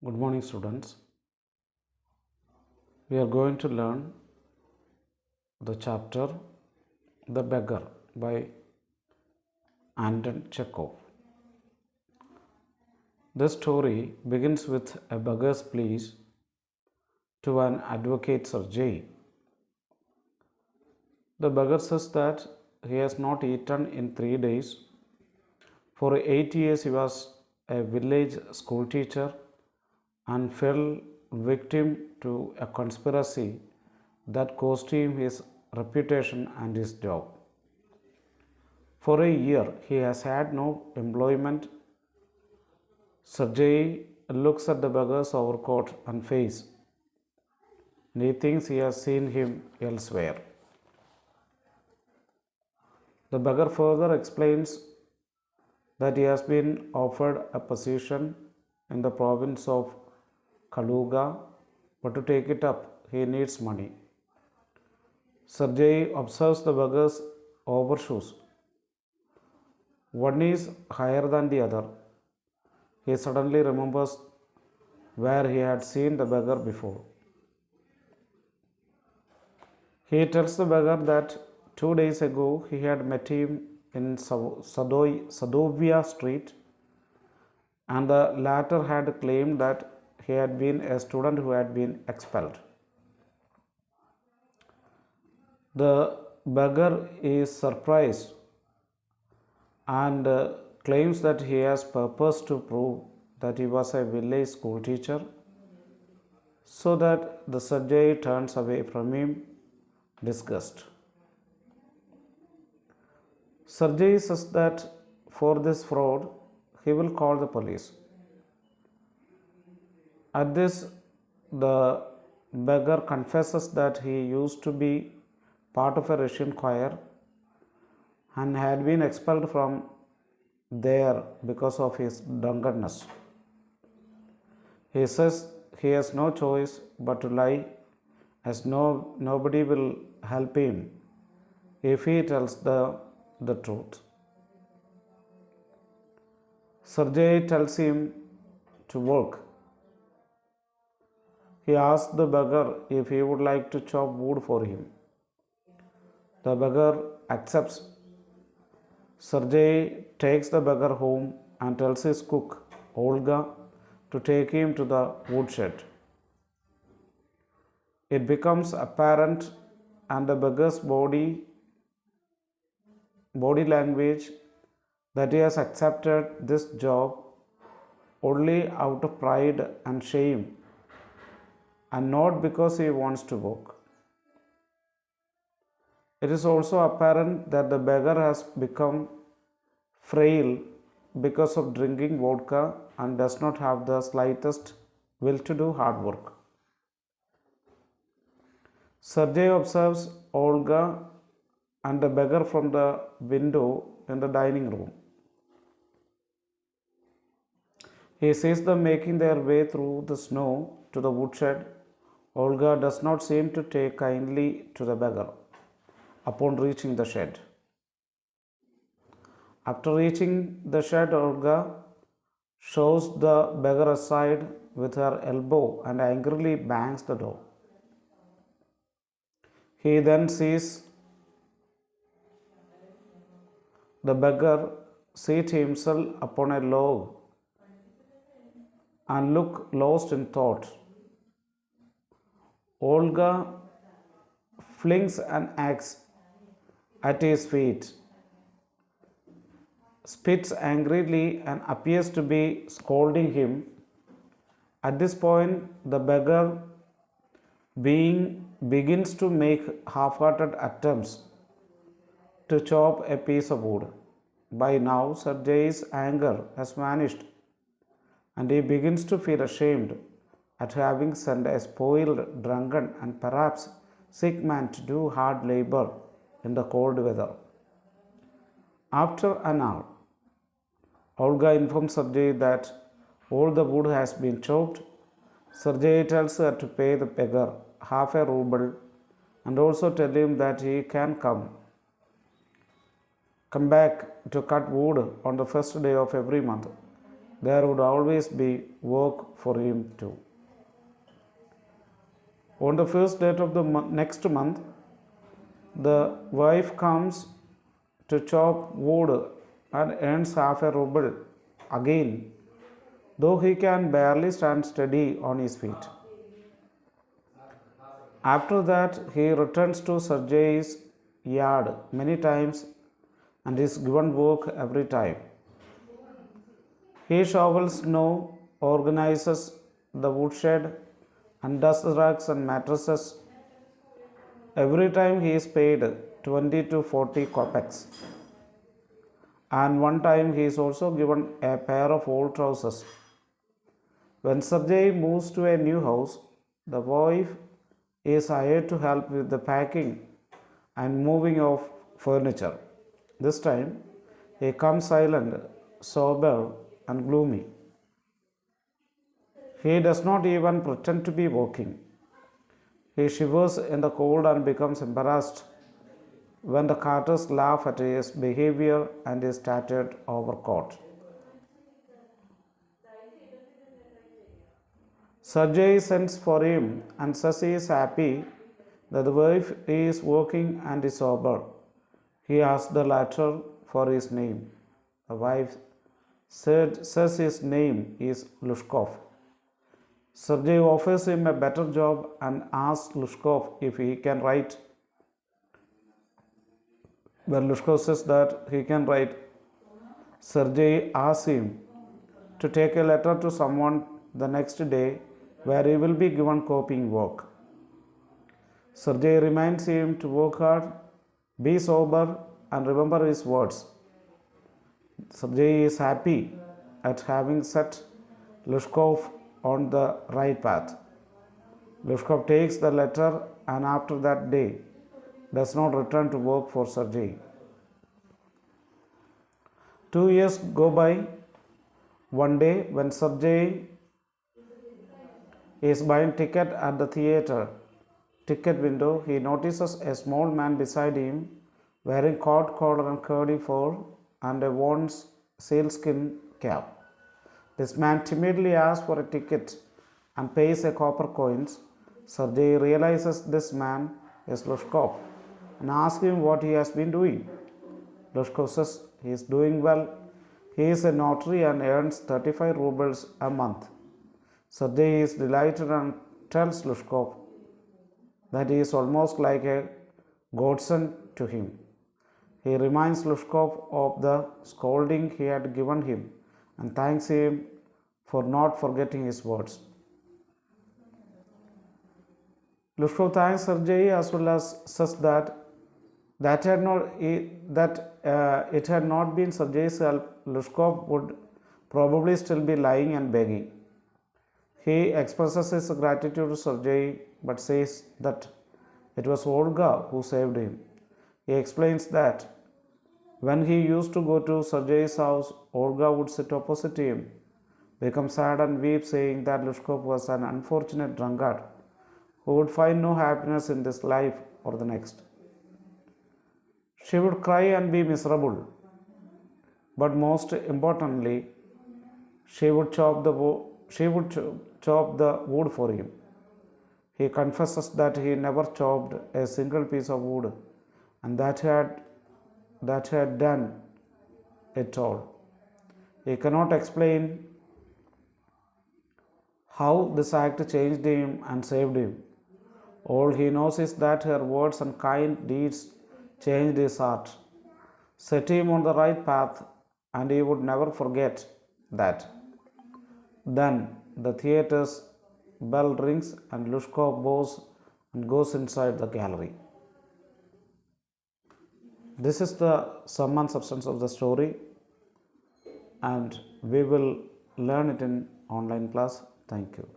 Good morning, students. We are going to learn the chapter The Beggar by Anton Chekhov. This story begins with a beggar's pleas to an advocate Sergei. The beggar says that he has not eaten in 3 days. For 8 years, he was a village school teacher and fell victim to a conspiracy that cost him his reputation and his job. For a year, he has had no employment. Sergei looks at the beggar's overcoat and face, and he thinks he has seen him elsewhere. The beggar further explains that he has been offered a position in the province of Kaluga, but to take it up, he needs money. Sergei observes the beggar's overshoes. One is higher than the other. He suddenly remembers where he had seen the beggar before. He tells the beggar that 2 days ago he had met him in Sadovia Street, and the latter had claimed that he had been a student who had been expelled. The beggar is surprised and claims that he has purpose to prove that he was a village school teacher, so that the Sergei turns away from him, disgusted. Sergei says that for this fraud, he will call the police. At this, the beggar confesses that he used to be part of a Russian choir and had been expelled from there because of his drunkenness. He says he has no choice but to lie, as nobody will help him if he tells the truth. Sergei tells him to work. He asks the beggar if he would like to chop wood for him. The beggar accepts. Sergei takes the beggar home and tells his cook, Olga, to take him to the woodshed. It becomes apparent, and the beggar's body language, that he has accepted this job only out of pride and shame, and not because he wants to work. It is also apparent that the beggar has become frail because of drinking vodka and does not have the slightest will to do hard work. Sergei observes Olga and the beggar from the window in the dining room. He sees them making their way through the snow to the woodshed. Olga does not seem to take kindly to the beggar upon reaching the shed. After reaching the shed, Olga shoves the beggar aside with her elbow and angrily bangs the door. He then sees the beggar seat himself upon a log and look lost in thought. Olga flings an axe at his feet, spits angrily, and appears to be scolding him. At this point, the beggar begins to make half-hearted attempts to chop a piece of wood. By now, Sergei's anger has vanished, and he begins to feel ashamed at having sent a spoiled, drunken, and perhaps sick man to do hard labor in the cold weather. After an hour, Olga informs Sergei that all the wood has been chopped. Sergei tells her to pay the beggar half a ruble and also tell him that he can come back to cut wood on the first day of every month. there would always be work for him too. On the first date of the next month, the wife comes to chop wood and earns half a ruble again, though he can barely stand steady on his feet. After that, he returns to Sergei's yard many times and is given work every time. He shovels snow, organizes the woodshed, and does rugs and mattresses. Every time he is paid 20 to 40 kopecks. And one time he is also given a pair of old trousers. When Sergei moves to a new house, the wife is hired to help with the packing and moving of furniture. This time, he comes silent, sober, and gloomy. He does not even pretend to be working. He shivers in the cold and becomes embarrassed when the carters laugh at his behavior and his tattered overcoat. Sergei sends for him and says he is happy that the wife is working and is sober. He asks the latter for his name. The wife says his name is Lushkov. Sergei offers him a better job and asks Lushkov if he can write. When Lushkov says that he can write, Sergei asks him to take a letter to someone the next day where he will be given copying work. Sergei reminds him to work hard, be sober, and remember his words. Sergei is happy at having set Lushkov on the right path. Lushkov takes the letter and after that day does not return to work for Sergei. 2 years go by. One day, when Sergei is buying ticket at the theater ticket window, he notices a small man beside him wearing coat collar and curly fur and a worn sealskin cap. This man timidly asks for a ticket and pays a copper coins. Sergei realizes this man is Lushkov and asks him what he has been doing. Lushkov says he is doing well. He is a notary and earns 35 rubles a month. Sergei is delighted and tells Lushkov that he is almost like a godson to him. He reminds Lushkov of the scolding he had given him and thanks him for not forgetting his words. Lushkov thanks Sergei as well as says that it had not been Sergei's help, Lushkov would probably still be lying and begging. He expresses his gratitude to Sergei but says that it was Olga who saved him. He explains that when he used to go to Sergei's house, Olga would sit opposite him, become sad and weep, saying that Lushkov was an unfortunate drunkard who would find no happiness in this life or the next. She would cry and be miserable, but most importantly, she would chop the wood for him. He confesses that he never chopped a single piece of wood and that he had done it all. He cannot explain how this act changed him and saved him. All he knows is that her words and kind deeds changed his heart, set him on the right path, and he would never forget that. Then the theater's bell rings and Lushkov bows and goes inside the gallery. This is the sum and substance of the story, and we will learn it in online class. Thank you.